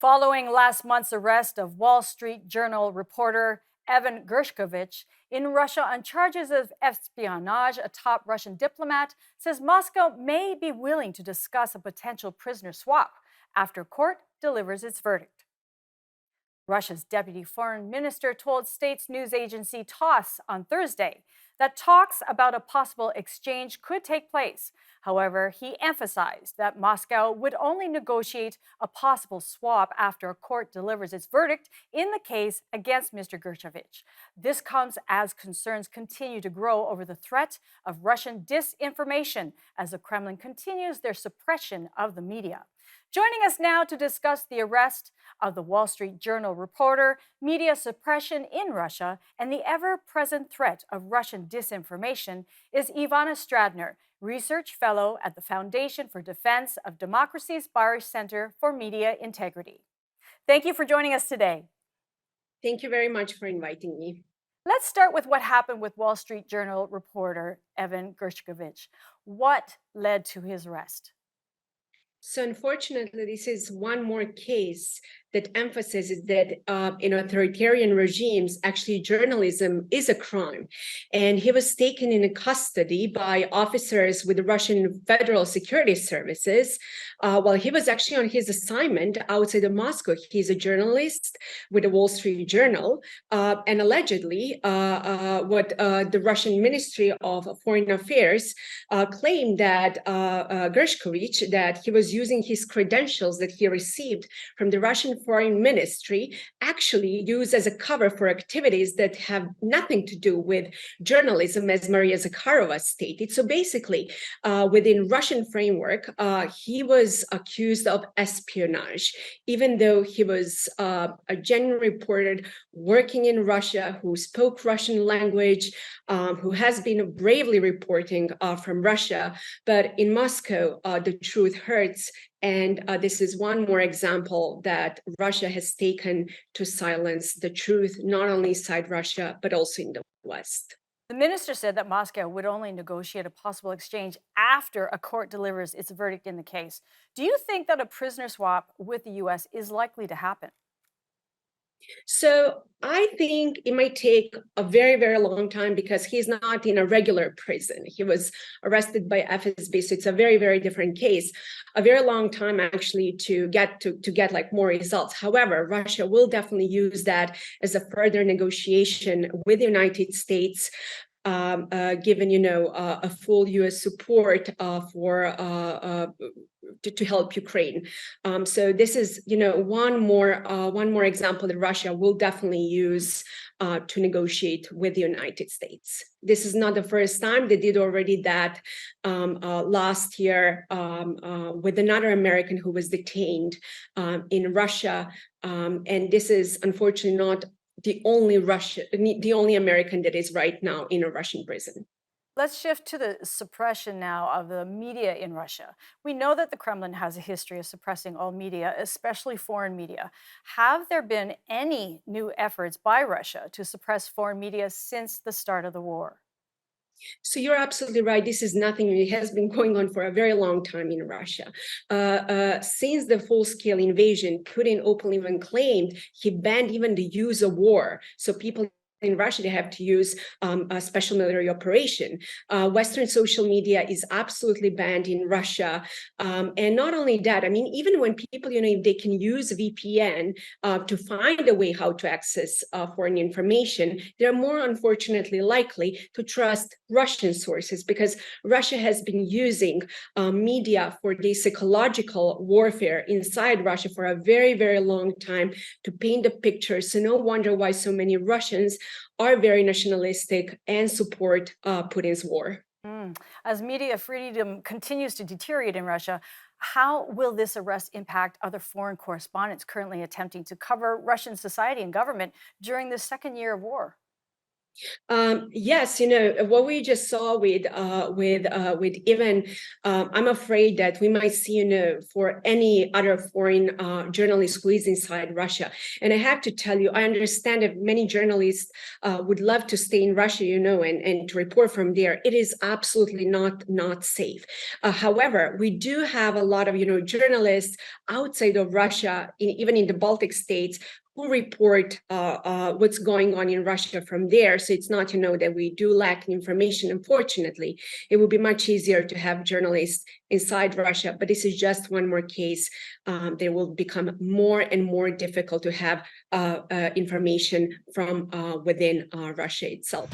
Following last month's arrest of Wall Street Journal reporter Evan Gershkovich in Russia on charges of espionage, a top Russian diplomat says Moscow may be willing to discuss a potential prisoner swap after court delivers its verdict. Russia's deputy foreign minister told state's news agency TASS on Thursday that talks about a possible exchange could take place. However, he emphasized that Moscow would only negotiate a possible swap after a court delivers its verdict in the case against Mr. Gershkovich. This comes as concerns continue to grow over the threat of Russian disinformation as the Kremlin continues their suppression of the media. Joining us now to discuss the arrest of the Wall Street Journal reporter, media suppression in Russia, and the ever-present threat of Russian disinformation is Ivana Stadner, research fellow at the Foundation for Defense of Democracies Barish Center for Media Integrity. Thank you for joining us today. Thank you very much for inviting me. Let's start with what happened with Wall Street Journal reporter Evan Gershkovich. What led to his arrest? So unfortunately, this is one more case that emphasizes that in authoritarian regimes, actually journalism is a crime. And he was taken into custody by officers with the Russian Federal Security Services while he was actually on his assignment outside of Moscow. He's a journalist with the Wall Street Journal. And allegedly, what the Russian Ministry of Foreign Affairs claimed that Gershkovich, that he was using his credentials that he received from the Russian Foreign Ministry, actually used as a cover for activities that have nothing to do with journalism, as Maria Zakharova stated. So basically, within Russian framework, he was accused of espionage, even though he was a genuine reporter working in Russia who spoke Russian language, who has been bravely reporting from Russia. But in Moscow, the truth hurts. And this is one more example that Russia has taken to silence the truth, not only inside Russia, but also in the West. The minister said that Moscow would only negotiate a possible exchange after a court delivers its verdict in the case. Do you think that a prisoner swap with the U.S. is likely to happen? So I think it might take a very, very long time because he's not in a regular prison. He was arrested by FSB, so it's a very, very different case. A very long time actually to get like more results. However, Russia will definitely use that as a further negotiation with the United States. Given a full U.S. support to help Ukraine, so this is one more example that Russia will definitely use to negotiate with the United States. This is not the first time. They did already that last year with another American who was detained in Russia, and this is unfortunately not the only American that is right now in a Russian prison. Let's shift to the suppression now of the media in Russia. We know that the Kremlin has a history of suppressing all media, especially foreign media. Have there been any new efforts by Russia to suppress foreign media since the start of the war? So you're absolutely right. This is nothing. It has been going on for a very long time in Russia. Since the full-scale invasion, Putin openly even claimed he banned even the use of war. So people in Russia, they have to use a special military operation. Western social media is absolutely banned in Russia. And not only that, I mean, even when people, if they can use VPN to find a way how to access foreign information, they're more unfortunately likely to trust Russian sources because Russia has been using media for the psychological warfare inside Russia for a very, very long time to paint a picture. So no wonder why so many Russians are very nationalistic and support Putin's war. As media freedom continues to deteriorate in Russia, how will this arrest impact other foreign correspondents currently attempting to cover Russian society and government during the second year of war? Yes, what we just saw with even, I'm afraid that we might see, for any other foreign journalist who is inside Russia. And I have to tell you, I understand that many journalists would love to stay in Russia, and to report from there. It is absolutely not safe. However, we do have a lot of, journalists outside of Russia, even in the Baltic states, who report what's going on in Russia from there. So it's not, that we do lack information. Unfortunately, it would be much easier to have journalists inside Russia. But this is just one more case. They will become more and more difficult to have information from within Russia itself.